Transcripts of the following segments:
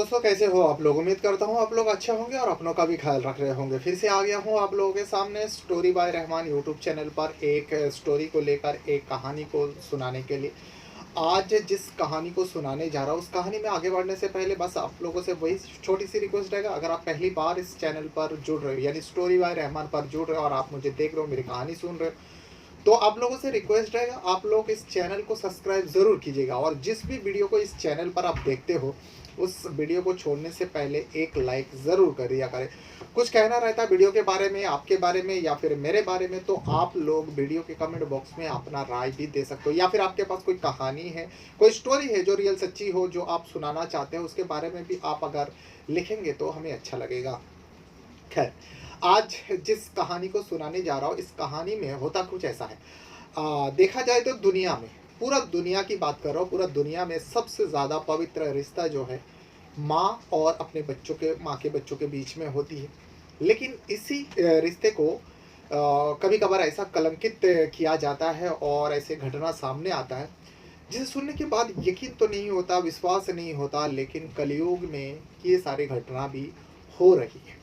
दोस्तों, कैसे हो आप लोग? उम्मीद करता हूँ आप लोग अच्छे होंगे और अपनों का भी ख्याल रख रहे होंगे। फिर से आ गया हूँ आप लोगों के सामने story by Rahman YouTube channel पर एक स्टोरी को लेकर, एक कहानी को सुनाने के लिए। आज जिस कहानी को सुनाने जा रहा हूँ, उस कहानी में आगे बढ़ने से पहले बस आप लोगों से वही छोटी सी रिक्वेस्ट रहेगा। अगर आप पहली बार इस चैनल पर जुड़ रहे हो, यानी स्टोरी बाय रहमान पर जुड़ रहे हो और आप मुझे देख रहे हो, मेरी कहानी सुन रहे हो, तो आप लोगों से रिक्वेस्ट रहेगा, आप लोग इस चैनल को सब्सक्राइब ज़रूर कीजिएगा। और जिस भी वीडियो को इस चैनल पर आप देखते हो, उस वीडियो को छोड़ने से पहले एक लाइक ज़रूर कर दिया करें। कुछ कहना रहता है वीडियो के बारे में, आपके बारे में या फिर मेरे बारे में, तो आप लोग वीडियो के कमेंट बॉक्स में अपना राय भी दे सकते हो। या फिर आपके पास कोई कहानी है, कोई स्टोरी है जो रियल सच्ची हो, जो आप सुनाना चाहते हो, उसके बारे में भी आप अगर लिखेंगे तो हमें अच्छा लगेगा। खैर, आज जिस कहानी को सुनाने जा रहा हूँ, इस कहानी में होता कुछ ऐसा है। देखा जाए तो दुनिया में, पूरा दुनिया की बात कर रहा हूँ, पूरा दुनिया में सबसे ज़्यादा पवित्र रिश्ता जो है माँ और अपने बच्चों के, माँ के बच्चों के बीच में होती है। लेकिन इसी रिश्ते को कभी कभार ऐसा कलंकित किया जाता है और ऐसे घटना सामने आता है जिसे सुनने के बाद यकीन तो नहीं होता, विश्वास नहीं होता, लेकिन कलयुग में ये सारी घटना भी हो रही है।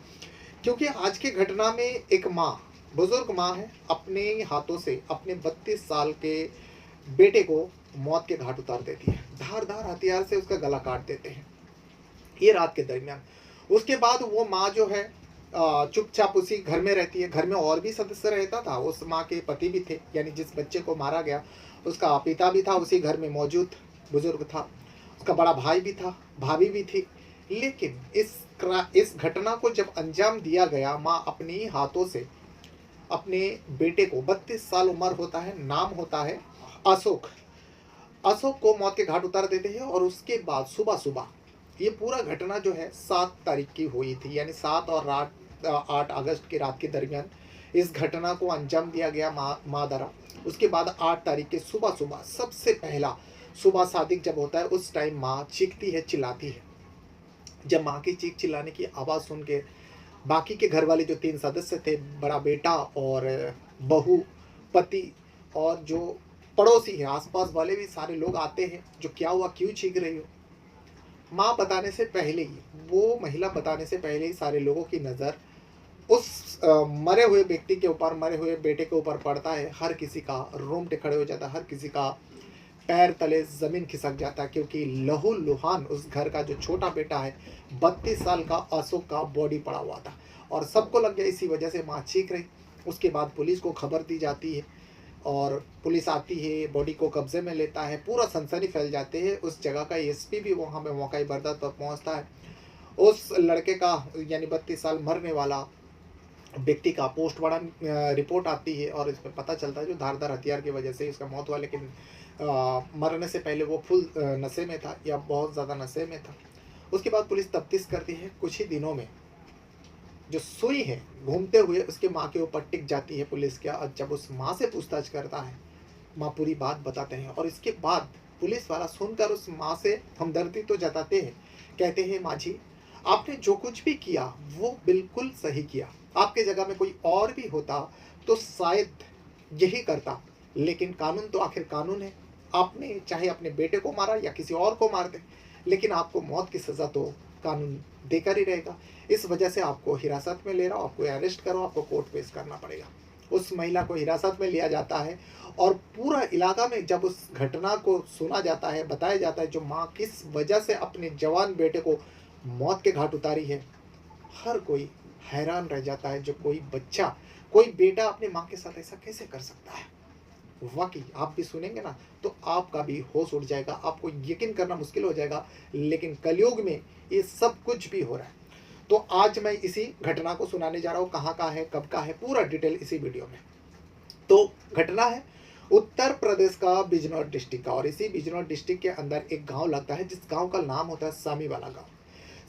क्योंकि आज की घटना में एक माँ, बुजुर्ग माँ है, अपने हाथों से अपने 32 साल के बेटे को मौत के घाट उतार देती है। धारदार हथियार से उसका गला काट देते हैं, ये रात के दरमियान। उसके बाद वो माँ जो है चुपचाप उसी घर में रहती है। घर में और भी सदस्य रहता था, उस माँ के पति भी थे, यानी जिस बच्चे को मारा गया उसका पिता भी था, उसी घर में मौजूद बुजुर्ग था। उसका बड़ा भाई भी था, भाभी भी थी। लेकिन इस घटना को जब अंजाम दिया गया, माँ अपने ही हाथों से अपने बेटे को, 32 साल उम्र होता है, नाम होता है अशोक, अशोक को मौत के घाट उतार देते हैं। और उसके बाद सुबह सुबह, ये पूरा घटना जो है 7 तारीख की हुई थी, यानी 7 और 8 अगस्त की रात के दरमियान इस घटना को अंजाम दिया गया माँ द्वारा। उसके बाद 8 तारीख के सुबह सुबह, सबसे पहला सुबह सादिक जब होता है, उस टाइम माँ चीखती है, चिल्लाती है। जब माँ की चीख चिल्लाने की आवाज़ सुन के बाकी के घर वाले जो 3 सदस्य थे, बड़ा बेटा और बहू, पति और जो पड़ोसी हैं, आसपास वाले भी सारे लोग आते हैं। जो क्या हुआ, क्यों चीख रही हो? माँ बताने से पहले ही, वो महिला बताने से पहले ही सारे लोगों की नज़र उस मरे हुए व्यक्ति के ऊपर, मरे हुए बेटे के ऊपर पड़ता है। हर किसी का रोंगटे खड़े हो जाता है, हर किसी का पैर तले ज़मीन खिसक जाता है, क्योंकि लहू लुहान उस घर का जो छोटा बेटा है, 32 साल का अशोक का बॉडी पड़ा हुआ था। और सबको लग गया, इसी वजह से माँ चीख रही। उसके बाद पुलिस को खबर दी जाती है और पुलिस आती है, बॉडी को कब्जे में लेता है, पूरा सनसनी फैल जाते हैं। उस जगह का एसपी भी वहाँ पे मौका बरदात पर पहुँचता है। उस लड़के का, यानी 32 साल मरने वाला व्यक्ति का पोस्टमार्टम रिपोर्ट आती है और इसमें पता चलता है जो धारदार हथियार की वजह से इसका मौत हुआ। लेकिन मरने से पहले वो फुल नशे में था या बहुत ज़्यादा नशे में था। उसके बाद पुलिस तफ्तीश करती है। कुछ ही दिनों में जो सुई है घूमते हुए उसके माँ के ऊपर टिक जाती है पुलिस के। और जब उस माँ से पूछताछ करता है, माँ पूरी बात बताते हैं। और इसके बाद पुलिस वाला सुनकर उस माँ से हमदर्दी तो जताते हैं, कहते हैं, माँ जी, आपने जो कुछ भी किया वो बिल्कुल सही किया। आपके जगह में कोई और भी होता तो शायद यही करता, लेकिन कानून तो आखिर कानून है। आपने चाहे अपने बेटे को मारा या किसी और को मार दे, लेकिन आपको मौत की सज़ा तो कानून देकर ही रहेगा। इस वजह से आपको हिरासत में ले रहा हूँ, आपको अरेस्ट करो, आपको कोर्ट पेश करना पड़ेगा। उस महिला को हिरासत में लिया जाता है और पूरा इलाका में जब उस घटना को सुना जाता है, बताया जाता है जो माँ किस वजह से अपने जवान बेटे को मौत के घाट उतारी है, हर कोई हैरान रह जाता है। जो कोई बच्चा, कोई बेटा अपनी माँ के साथ ऐसा कैसे कर सकता है? वाकई आप भी सुनेंगे ना तो आपका भी होश उड़ जाएगा, आपको यकीन करना मुश्किल हो जाएगा। लेकिन कलयुग में ये सब कुछ भी हो रहा है। तो आज मैं इसी घटना को सुनाने जा रहा हूँ। कहाँ का है, कब का है, पूरा डिटेल इसी वीडियो में। तो घटना है उत्तर प्रदेश का बिजनौर डिस्ट्रिक्ट का। और इसी बिजनौर डिस्ट्रिक्ट के अंदर एक गांव लगता है, जिस गांव का नाम होता है सामी वाला गांव।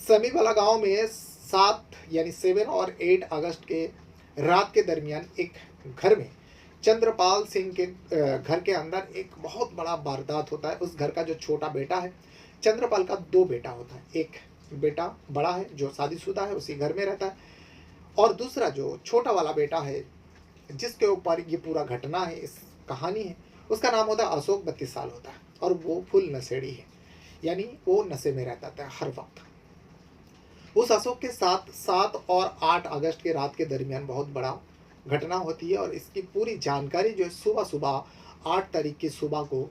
समी वाला गांव में 7 और 8 अगस्त के रात के दरमियान एक घर में, चंद्रपाल सिंह के घर के अंदर एक बहुत बड़ा वारदात होता है। उस घर का जो छोटा बेटा है, चंद्रपाल का 2 बेटा होता है। एक बेटा बड़ा है जो शादीशुदा है, उसी घर में रहता है। और दूसरा जो छोटा वाला बेटा है, जिसके ऊपर ये पूरा घटना है, इस कहानी है, उसका नाम होता है अशोक, 32 साल होता है। और वो फुल नशेड़ी है, यानी वो नशे में रहता था हर वक्त। उस अशोक के साथ 7 और 8 अगस्त के रात के दरमियान बहुत बड़ा घटना होती है और इसकी पूरी जानकारी जो है सुबह 8 तारीख की सुबह को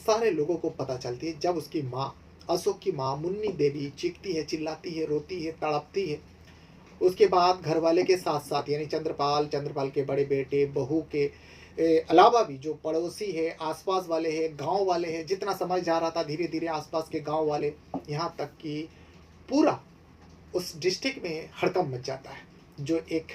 सारे लोगों को पता चलती है, जब उसकी माँ, अशोक की माँ मुन्नी देवी चीखती है, चिल्लाती है, रोती है, तड़पती है। उसके बाद घरवाले के साथ-साथ यानी चंद्रपाल के बड़े बेटे, बहू के अलावा भी जो पड़ोसी है, आस-पास वाले हैं, गाँव वाले हैं, जितना समय जा रहा था धीरे-धीरे आस-पास के गाँव वाले, यहाँ तक कि पूरा उस डिस्ट्रिक्ट में हड़कंप मच जाता है। जो एक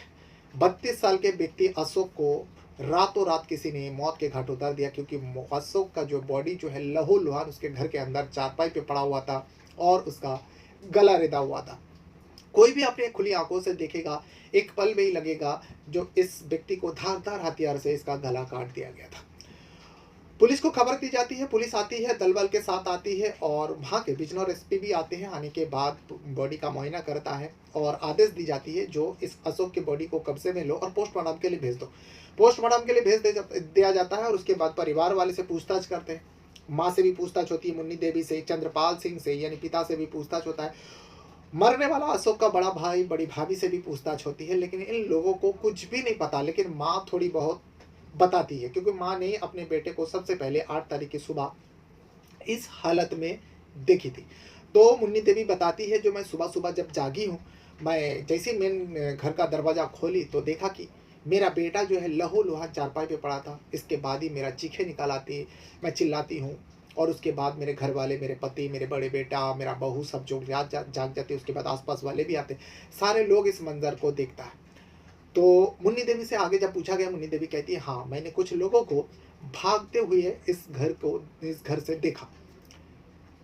32 साल के व्यक्ति अशोक को रातों रात किसी ने मौत के घाट उतार दिया, क्योंकि अशोक का जो बॉडी जो है लहू-लुहान उसके घर के अंदर चारपाई पे पड़ा हुआ था और उसका गला रेदा हुआ था। कोई भी अपने खुली आंखों से देखेगा, एक पल में ही लगेगा जो इस व्यक्ति को धारदार हथियार से इसका गला काट दिया गया था। पुलिस को खबर दी जाती है, पुलिस आती है, दल बल के साथ आती है और वहाँ के बिजनौर एसपी भी आते हैं। आने के बाद बॉडी का मुआयना करता है और आदेश दी जाती है जो इस अशोक की बॉडी को कब्जे में लो और पोस्टमार्टम के लिए भेज दो। पोस्टमार्टम के लिए दिया जाता है और उसके बाद परिवार वाले से पूछताछ करते हैं। माँ से भी पूछताछ होती है, मुन्नी देवी से, चंद्रपाल सिंह से यानी पिता से भी पूछताछ होता है। मरने वाला अशोक का बड़ा भाई, बड़ी भाभी से भी पूछताछ होती है, लेकिन इन लोगों को कुछ भी नहीं पता। लेकिन माँ थोड़ी बहुत बताती है, क्योंकि माँ ने अपने बेटे को सबसे पहले 8 तारीख की सुबह इस हालत में देखी थी। तो मुन्नी देवी बताती है, जो मैं सुबह-सुबह जब जागी हूँ, मैं जैसे ही मैंने घर का दरवाज़ा खोली तो देखा कि मेरा बेटा जो है लहू-लुहान चारपाई पे पड़ा था। इसके बाद ही मेरा चीखें निकल आती, मैं चिल्लाती हूँ और उसके बाद मेरे घर वाले, मेरे पति, मेरे बड़े बेटा, मेरा बहू सब जो जाग जाते। उसके बाद आस-पास वाले भी आते। सारे लोग इस मंज़र को देखता है। तो मुन्नी देवी से आगे जब पूछा गया, मुन्नी देवी कहती है, हाँ, मैंने कुछ लोगों को भागते हुए इस घर से देखा।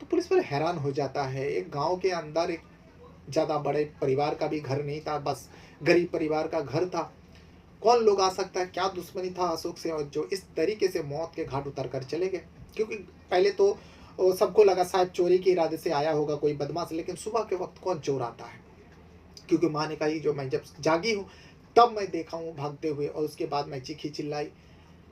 तो पुलिस पर हैरान हो जाता है। एक गाँव के अंदर एक ज़्यादा बड़े परिवार का भी घर नहीं था, बस गरीब परिवार का घर था। कौन लोग आ सकता है? क्या दुश्मनी था अशोक से और जो इस तरीके से मौत के घाट उतर कर चले गए? क्योंकि पहले तो सबको लगा शायद चोरी के इरादे से आया होगा कोई बदमाश, लेकिन सुबह के वक़्त कौन चोर आता है? क्योंकि माँ ने कहा, ये जो मैं जब जागी हूँ तब मैं देखा हूँ भागते हुए और उसके बाद मैं चीखी चिल्लाई।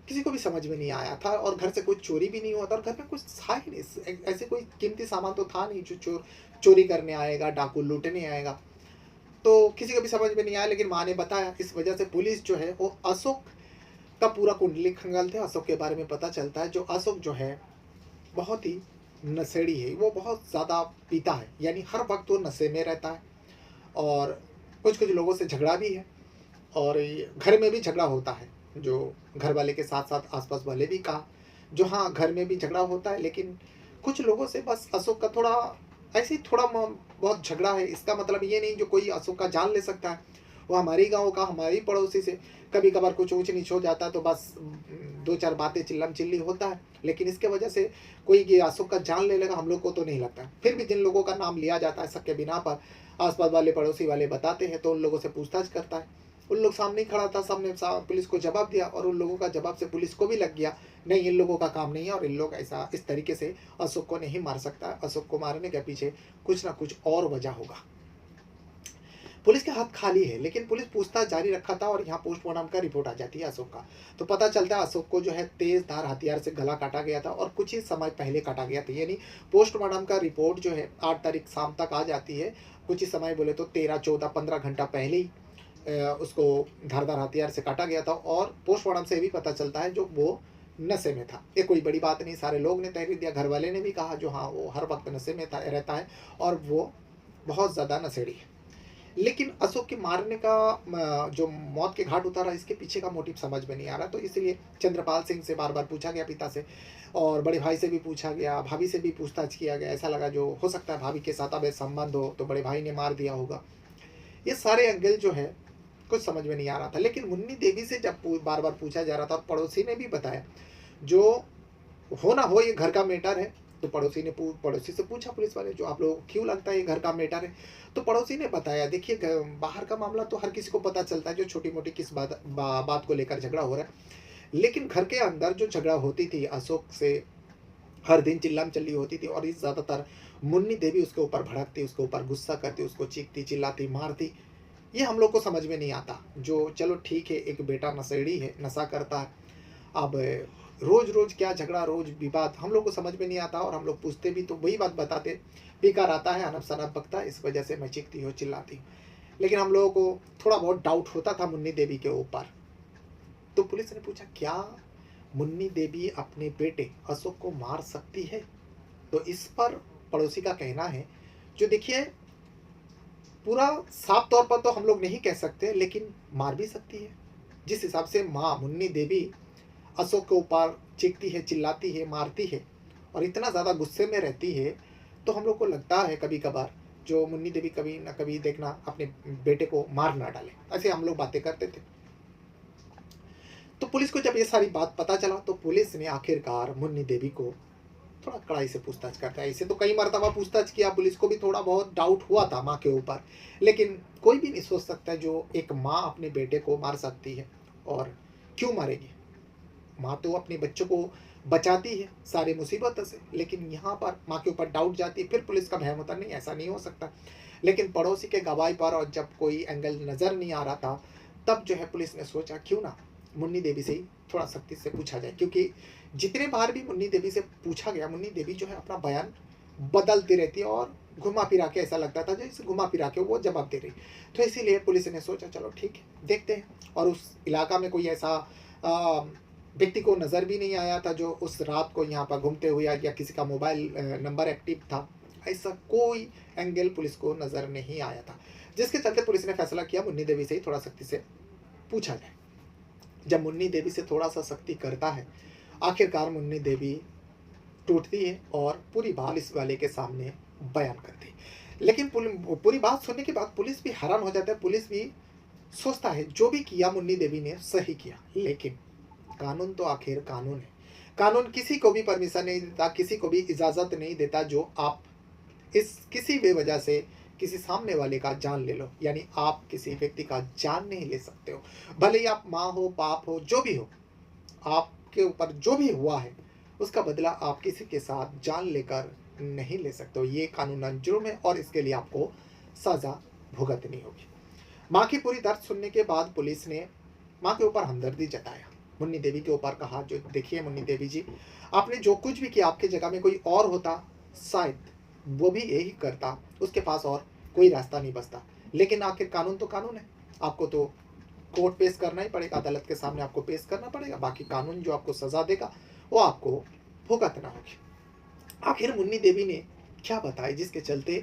किसी को भी समझ में नहीं आया था और घर से कोई चोरी भी नहीं हुआ था और घर में कुछ था ही नहीं। ऐसे कोई कीमती सामान तो था नहीं जो चोरी करने आएगा, डाकू लूटने आएगा। तो किसी को भी समझ में नहीं आया, लेकिन माँ ने बताया। इस वजह से पुलिस जो है वो अशोक का पूरा कुंडली खंगालते हैं। अशोक के बारे में पता चलता है, जो अशोक जो है बहुत ही नशेड़ी है, वो बहुत ज़्यादा पीता है, यानी हर वक्त वो नशे में रहता है और कुछ-कुछ लोगों से झगड़ा भी है और ये घर में भी झगड़ा होता है। जो घर वाले के साथ-साथ आस-पास वाले भी कहा, जो हाँ, घर में भी झगड़ा होता है, लेकिन कुछ लोगों से बस अशोक का थोड़ा ऐसे ही थोड़ा बहुत झगड़ा है। इसका मतलब ये नहीं जो कोई अशोक का जान ले सकता है। वो हमारी गाँव का, हमारी पड़ोसी से कभी-कभार कुछ ऊँच-नीच हो जाता है तो बस 2-4 बातें चिल्लम-चिल्ली होता है, लेकिन इसके वजह से कोई ये अशोक का जान ले लेगा, हम लोग को तो नहीं लगता। फिर भी जिन लोगों का नाम लिया जाता है शक के बिना पर, आस-पास वाले पड़ोसी वाले बताते हैं, तो उन लोगों से पूछताछ करता है। उन लोग सामने ही खड़ा था, सबने पुलिस को जवाब दिया और उन लोगों का जवाब से पुलिस को भी लग गया, नहीं, इन लोगों का काम नहीं है और इन लोग ऐसा इस तरीके से अशोक को नहीं मार सकता। अशोक को मारने के पीछे कुछ ना कुछ और वजह होगा। पुलिस के हाथ खाली है, लेकिन पुलिस पूछताछ जारी रखा था और यहाँ पोस्टमार्टम का रिपोर्ट आ जाती है अशोक का। तो पता चलता है अशोक को जो है तेज धार हथियार से गला काटा गया था और कुछ ही समय पहले काटा गया था। यानी पोस्टमार्टम का रिपोर्ट जो है 8 तारीख शाम तक आ जाती है। कुछ ही समय बोले तो 13, 14, 15 घंटा पहले ही उसको धारदार हथियार से काटा गया था और पोस्टमार्टम से भी पता चलता है जो वो नशे में था। ये कोई बड़ी बात नहीं, सारे लोग ने तहरीर दिया, घर वाले ने भी कहा जो हाँ, वो हर वक्त नशे में रहता है और वो बहुत ज़्यादा नशेड़ी है। लेकिन अशोक के मारने का जो मौत के घाट उतारा, इसके पीछे का मोटिव समझ में नहीं आ रहा। तो इसलिए चंद्रपाल सिंह से बार-बार पूछा गया, पिता से, और बड़े भाई से भी पूछा गया, भाभी से भी पूछताछ किया गया। ऐसा लगा जो हो सकता है भाभी के साथ अवैध संबंध हो तो बड़े भाई ने मार दिया होगा। ये सारे एंगल जो है कुछ समझ में नहीं आ रहा था। लेकिन मुन्नी देवी से जब बार-बार पूछा जा रहा था और पड़ोसी ने भी बताया, जो हो ना हो ये घर का मैटर है। तो पड़ोसी से पूछा पुलिस वाले, जो आप लोगों को क्यों लगता है ये घर का मैटर है? तो पड़ोसी ने बताया, देखिए बाहर का मामला तो हर किसी को पता चलता है जो छोटी-मोटी किस बात को लेकर झगड़ा हो रहा है। लेकिन घर के अंदर जो झगड़ा होती थी अशोक से, हर दिन चिल्लम-चिल्ली होती थी और इस ज़्यादातर मुन्नी देवी उसके ऊपर भड़कती, उसके ऊपर गुस्सा करती, उसको चीखती, चिल्लाती, मारती। ये हम लोग को समझ में नहीं आता। जो चलो ठीक है, एक बेटा नशेड़ी है, नशा करता है। अब रोज रोज क्या झगड़ा, रोज विवाद, हम लोग को समझ में नहीं आता और हम लोग पूछते भी तो वही बात बताते, बेकार आता है, अनब शनब बकता है, इस वजह से मैं चीखती हूँ, चिल्लाती हूँ। लेकिन हम लोगों को थोड़ा बहुत डाउट होता था मुन्नी देवी के ऊपर। तो पुलिस ने पूछा, क्या मुन्नी देवी अपने बेटे अशोक को मार सकती है? तो इस पर पड़ोसी का कहना है, जो देखिए पूरा साफ तौर पर तो हम लोग नहीं कह सकते, लेकिन मार भी सकती है। जिस हिसाब से माँ मुन्नी देवी अशोक के ऊपर चीखती है, चिल्लाती है, मारती है और इतना ज़्यादा गुस्से में रहती है, तो हम लोग को लगता है कभी कभार जो मुन्नी देवी कभी ना कभी देखना अपने बेटे को मार ना डाले, ऐसे हम लोग बातें करते थे। तो पुलिस को जब ये सारी बात पता चला तो पुलिस ने आखिरकार मुन्नी देवी को थोड़ा कड़ाई से पूछताछ करता है। इसे तो कई मरतबा पूछताछ किया, पुलिस को भी थोड़ा बहुत डाउट हुआ था माँ के ऊपर, लेकिन कोई भी नहीं सोच सकता जो एक माँ अपने बेटे को मार सकती है, और क्यों मारेगी। माँ तो अपने बच्चों को बचाती है सारी मुसीबत से, लेकिन यहाँ पर माँ के ऊपर डाउट जाती है, फिर पुलिस का भय होता नहीं, ऐसा नहीं हो सकता। लेकिन पड़ोसी के गवाही पर और जब कोई एंगल नज़र नहीं आ रहा था, तब जो है पुलिस ने सोचा क्यों ना मुन्नी देवी से ही थोड़ा सख्ती से पूछा जाए, क्योंकि जितने बार भी मुन्नी देवी से पूछा गया, मुन्नी देवी जो है अपना बयान बदलती रहती है और घुमा फिरा के ऐसा लगता था जैसे घुमा फिरा के वो जवाब दे रही। तो इसीलिए पुलिस ने सोचा चलो ठीक है, देखते हैं। और उस इलाका में कोई ऐसा व्यक्ति को नज़र भी नहीं आया था जो उस रात को यहाँ पर घूमते हुए या किसी का मोबाइल नंबर एक्टिव था, ऐसा कोई एंगल पुलिस को नज़र नहीं आया था, जिसके चलते पुलिस ने फैसला किया मुन्नी देवी से ही थोड़ा सख्ती से पूछा जाए। जब मुन्नी देवी से थोड़ा सा सख्ती करता है, आखिरकार मुन्नी देवी टूटती है और पूरी बात पुलिस वाले के सामने बयान करती है। लेकिन पूरी बात सुनने के बाद पुलिस भी हैरान हो जाता है, पुलिस भी सोचता है जो भी किया मुन्नी देवी ने सही किया, लेकिन कानून तो आखिर कानून है। कानून किसी को भी परमिशन नहीं देता, किसी को भी इजाज़त नहीं देता जो आप इस किसी भी वजह से किसी सामने वाले का जान ले लो, यानी आप किसी व्यक्ति का जान नहीं ले सकते हो, भले ही आप माँ हो, बाप हो, जो भी हो, आपके ऊपर जो भी हुआ है उसका बदला आप किसी के साथ जान लेकर नहीं ले सकते हो। ये कानूनन जुर्म है और इसके लिए आपको सज़ा भुगतनी होगी। माँ की पूरी दर्द सुनने के बाद पुलिस ने माँ के ऊपर हमदर्दी जताया, मुन्नी देवी के ऊपर कहा, जो देखिए मुन्नी देवी जी, आपने जो कुछ भी किया, आपकी जगह में कोई और होता शायद वो भी यही करता, उसके पास और कोई रास्ता नहीं बचता, लेकिन आखिर कानून तो कानून है, आपको तो कोर्ट पेश करना ही पड़ेगा, अदालत के सामने आपको पेश करना पड़ेगा, बाकी कानून जो आपको सज़ा देगा वो आपको भुगतना होगी। आखिर मुन्नी देवी ने क्या बताया जिसके चलते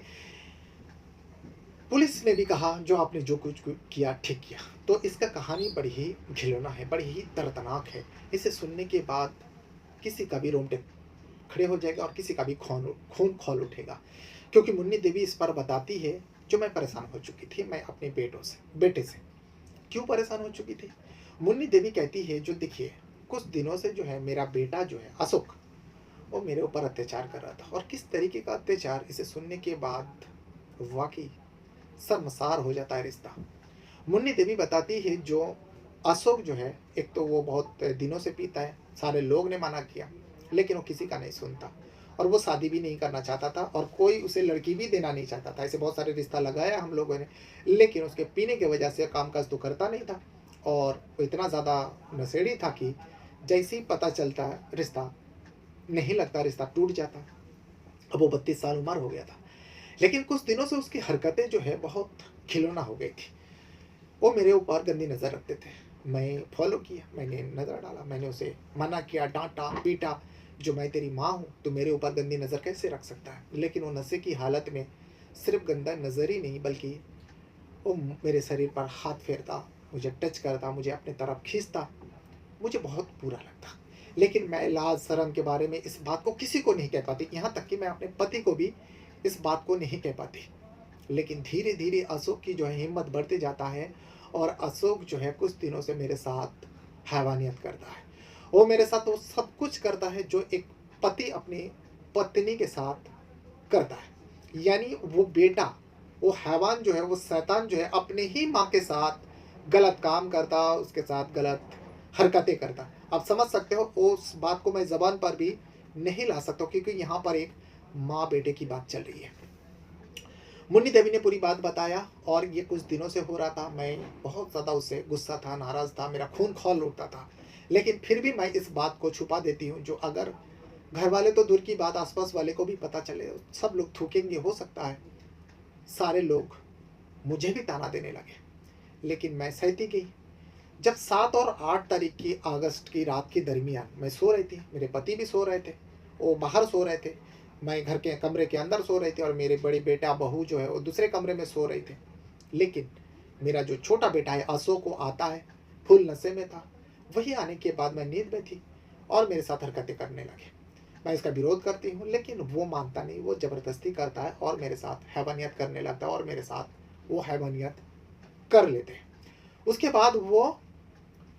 पुलिस ने भी कहा जो आपने जो कुछ किया ठीक किया। तो इसका कहानी बड़ी ही घिनौना है, बड़ी ही दर्दनाक है। इसे सुनने के बाद किसी का भी रोंगटे खड़े हो जाएगा और किसी का भी खून खौल उठेगा, क्योंकि मुन्नी देवी इस पर बताती है जो मैं परेशान हो चुकी थी, मैं अपने बेटे से क्यों परेशान हो चुकी थी। मुन्नी देवी कहती है जो देखिए कुछ दिनों से जो है मेरा बेटा जो है अशोक, वो मेरे ऊपर अत्याचार कर रहा था, और किस तरीके का अत्याचार, इसे सुनने के बाद वाकई शर्मसार हो जाता है रिश्ता। मुन्नी देवी बताती है जो अशोक जो है, एक तो वो बहुत दिनों से पीता है, सारे लोग ने मना किया लेकिन वो किसी का नहीं सुनता, और वो शादी भी नहीं करना चाहता था और कोई उसे लड़की भी देना नहीं चाहता था। ऐसे बहुत सारे रिश्ता लगाया हम लोगों ने, लेकिन उसके पीने की वजह से कामकाज तो करता नहीं था, और वो इतना ज़्यादा नशेड़ी था कि जैसे ही पता चलता रिश्ता नहीं लगता, रिश्ता टूट जाता। अब वो 32 साल उम्र हो गया था, लेकिन कुछ दिनों से उसकी हरकतें जो है बहुत खिलौना हो गई थी। वो मेरे ऊपर गंदी नज़र रखते थे, मैं फॉलो किया, मैंने नज़र डाला, मैंने उसे मना किया, डांटा पीटा, जो मैं तेरी माँ हूँ तो मेरे ऊपर गंदी नज़र कैसे रख सकता है। लेकिन वो नशे की हालत में सिर्फ गंदा नज़र ही नहीं, बल्कि वो मेरे शरीर पर हाथ फेरता, मुझे टच करता, मुझे अपने तरफ खींचता, मुझे बहुत बुरा लगता। लेकिन मैं लाज शर्म के बारे में इस बात को किसी को नहीं कह पाती, यहाँ तक कि मैं अपने पति को भी इस बात को नहीं कह पाती। लेकिन धीरे धीरे अशोक की जो है हिम्मत बढ़ते जाता है, और अशोक जो है कुछ दिनों से मेरे साथ हैवानियत करता है। वो मेरे साथ वो सब कुछ करता है जो एक पति अपनी पत्नी के साथ करता है, यानी वो बेटा, वो हैवान जो है, वो शैतान जो है अपने ही माँ के साथ गलत काम करता, उसके साथ गलत हरकतें करता। आप समझ सकते हो, उस बात को मैं ज़बान पर भी नहीं ला सकता, क्योंकि यहाँ पर एक माँ बेटे की बात चल रही है। मुन्नी देवी ने पूरी बात बताया, और ये कुछ दिनों से हो रहा था, मैं बहुत ज़्यादा उससे गुस्सा था, नाराज़ था, मेरा खून खौल उठता था। लेकिन फिर भी मैं इस बात को छुपा देती हूँ, जो अगर घर वाले तो दूर की बात, आस-पास वाले को भी पता चले, सब लोग थूकेंगे, हो सकता है सारे लोग मुझे भी ताना देने लगे। लेकिन मैं सहती गई। जब 7 और 8 तारीख की अगस्त की रात के दरमियान मैं सो रही थी, मेरे पति भी सो रहे थे, वो बाहर सो रहे थे, मैं घर के कमरे के अंदर सो रही थी और मेरे बड़े बेटा बहू जो है वो दूसरे कमरे में सो रहे थे। लेकिन मेरा जो छोटा बेटा है अशोक, वो आता है, फुल नशे में था। वही आने के बाद मैं नींद में थी और मेरे साथ हरकतें करने लगे। मैं इसका विरोध करती हूँ, लेकिन वो मानता नहीं, वो ज़बरदस्ती करता है और मेरे साथ हैवानियत करने लगता है और मेरे साथ वो हैवानियत कर लेते हैं। उसके बाद वो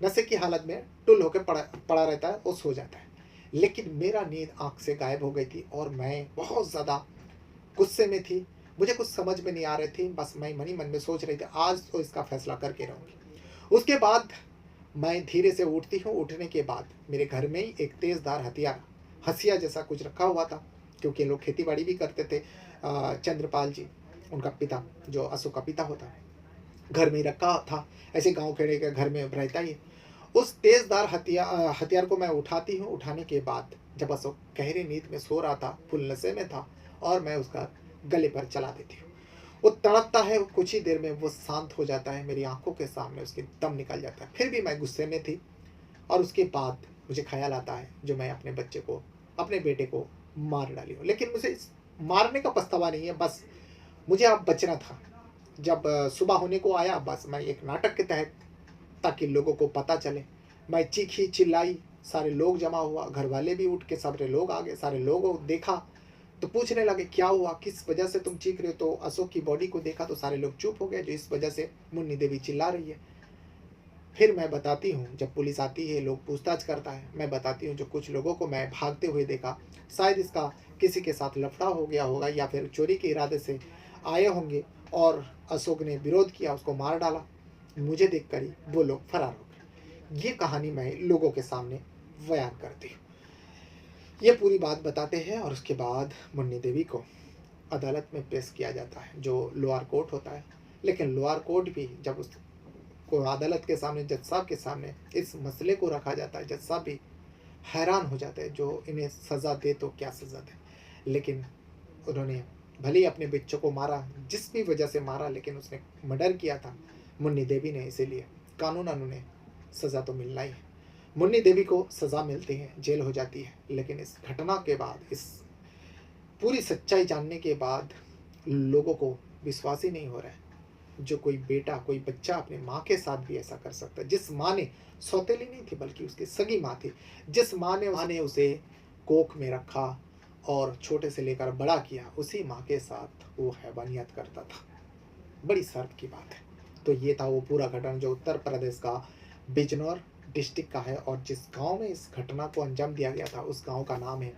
नशे की हालत में टुल होकर पड़ा रहता है, वो सो जाता है। लेकिन मेरा नींद आँख से गायब हो गई थी और मैं बहुत ज़्यादा गुस्से में थी। मुझे कुछ समझ में नहीं आ रही थी, बस मैं मन ही मन में सोच रही थी, आज तो इसका फैसला करके रहूँगी। उसके बाद मैं धीरे से उठती हूँ। उठने के बाद मेरे घर में ही एक तेज़धार हथियार, हंसिया जैसा कुछ रखा हुआ था, क्योंकि लोग खेती-बाड़ी भी करते थे। चंद्रपाल जी, उनका पिता, जो अशोक का पिता होता है, घर में ही रखा था। ऐसे गाँव खेड़े के घर में रहता ही है। उस तेज़धार हथियार को मैं उठाती हूँ। उठाने के बाद जब अशोक गहरी नींद में सो रहा था, फुल नशे में था, और मैं उसका गले पर चला देती हूँ। वो तड़पता है, कुछ ही देर में वो शांत हो जाता है, मेरी आँखों के सामने उसकी दम निकल जाता है। फिर भी मैं गुस्से में थी और उसके बाद मुझे ख़्याल आता है जो मैं अपने बच्चे को, अपने बेटे को मार डाली हूँ। लेकिन मुझे इस मारने का पछतावा नहीं है, बस मुझे अब बचना था। जब सुबह होने को आया, बस मैं एक नाटक के तहत, ताकि लोगों को पता चले, मैं चीखी चिल्लाई, सारे लोग जमा हुआ, घर वाले भी उठ के सारे लोग आ गए। सारे लोगों को देखा तो पूछने लगे क्या हुआ, किस वजह से तुम चीख रहे हो। तो अशोक की बॉडी को देखा तो सारे लोग चुप हो गए, जो इस वजह से मुन्नी देवी चिल्ला रही है। फिर मैं बताती हूँ, जब पुलिस आती है, लोग पूछताछ करता है, मैं बताती हूँ जो कुछ लोगों को मैं भागते हुए देखा, शायद इसका किसी के साथ लफड़ा हो गया होगा या फिर चोरी के इरादे से आए होंगे और अशोक ने विरोध किया, उसको मार डाला। मुझे देखकर ही वो लोग फरार हो गए। ये कहानी मैं लोगों के सामने बयान करती हूँ। ये पूरी बात बताते हैं और उसके बाद मुन्नी देवी को अदालत में पेश किया जाता है, जो लोअर कोर्ट होता है। लेकिन लोअर कोर्ट भी जब उसको अदालत के सामने, जज साहब के सामने इस मसले को रखा जाता है, जज साहब भी हैरान हो जाते हैं, जो इन्हें सज़ा दे तो क्या सज़ा दे। लेकिन उन्होंने भले ही अपने बच्चों को मारा, जिस भी वजह से मारा, लेकिन उसने मर्डर किया था मुन्नी देवी ने, इसीलिए कानूनन उन्हें सज़ा तो मिलना ही है। मुन्नी देवी को सज़ा मिलती है, जेल हो जाती है। लेकिन इस घटना के बाद, इस पूरी सच्चाई जानने के बाद लोगों को विश्वास ही नहीं हो रहा है, जो कोई बेटा, कोई बच्चा अपने माँ के साथ भी ऐसा कर सकता है। जिस माँ ने, सौतेली नहीं थी बल्कि उसकी सगी माँ थी, जिस माँ ने उसे कोख में रखा और छोटे से लेकर बड़ा किया, उसी माँ के साथ वो हैवानियत करता था। बड़ी शर्म की बात है। तो ये था वो पूरा घटना, जो उत्तर प्रदेश का बिजनौर डिस्ट्रिक्ट का है, और जिस गांव में इस घटना को अंजाम दिया गया था, उस गांव का नाम है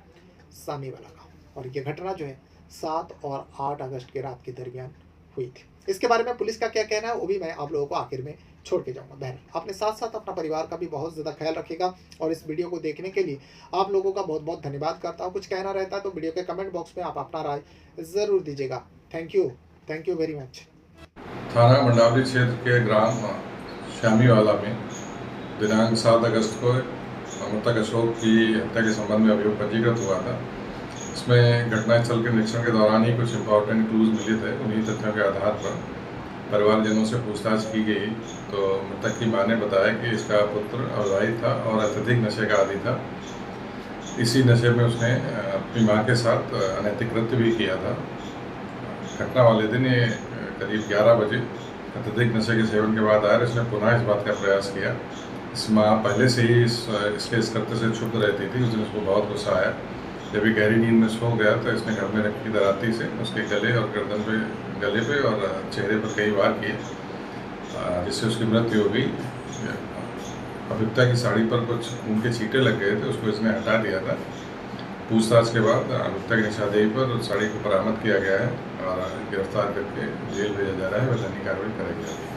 सानीवाला गांव। और ये घटना जो है 7 और 8 अगस्त की रात के दरमियान हुई थी। इसके बारे में पुलिस का क्या कहना है वो भी मैं आप लोगों को आखिर में छोड़ के जाऊंगा। बहन, अपने साथ साथ अपना परिवार का भी बहुत ज़्यादा ख्याल रखिएगा। और इस वीडियो को देखने के लिए आप लोगों का बहुत बहुत धन्यवाद करता हूँ। कुछ कहना रहता है तो वीडियो के कमेंट बॉक्स में आप अपना राय ज़रूर दीजिएगा। Thank you very much. थाना मंडावली क्षेत्र के ग्राम श्यामीवाला में दिनांक 7 अगस्त को मृतक अशोक की हत्या के संबंध में अभियोग पंजीकृत हुआ था। इसमें घटनास्थल के निरीक्षण के दौरान ही कुछ इम्पोर्टेंट क्लूज मिले थे। उन्हीं तथ्यों के आधार पर परिवारजनों से पूछताछ की गई तो मृतक की मां ने बताया कि इसका पुत्र अविवाहित था और अत्यधिक नशे का आदी था। इसी नशे में उसने अपनी मां के साथ अनैतिक कृत्य भी किया था। घटना वाले दिन ये करीब 11 बजे अत्यधिक नशे के सेवन के बाद आया। इसने पुनः इस बात का प्रयास किया। इस माँ पहले से ही इसके इस कृत्य से क्षुब्ध रहती थी। उस दिन उसको बहुत गुस्सा आया। जब ये गहरी नींद में सो गया तो इसने घर में रखी दराती से उसके गले और गर्दन पे, गले पे और चेहरे पर कई वार किए, जिससे उसकी मृत्यु हो गई। अभियुक्ता की साड़ी पर कुछ खून के छींटे लग गए थे, उसको इसने हटा दिया था। पूछताछ के बाद अभियुक्ता की निशानदेही पर साड़ी को बरामद किया गया है और गिरफ्तार करके जेल भेजा जा रहा है। वैधानिक कार्रवाई करेगी।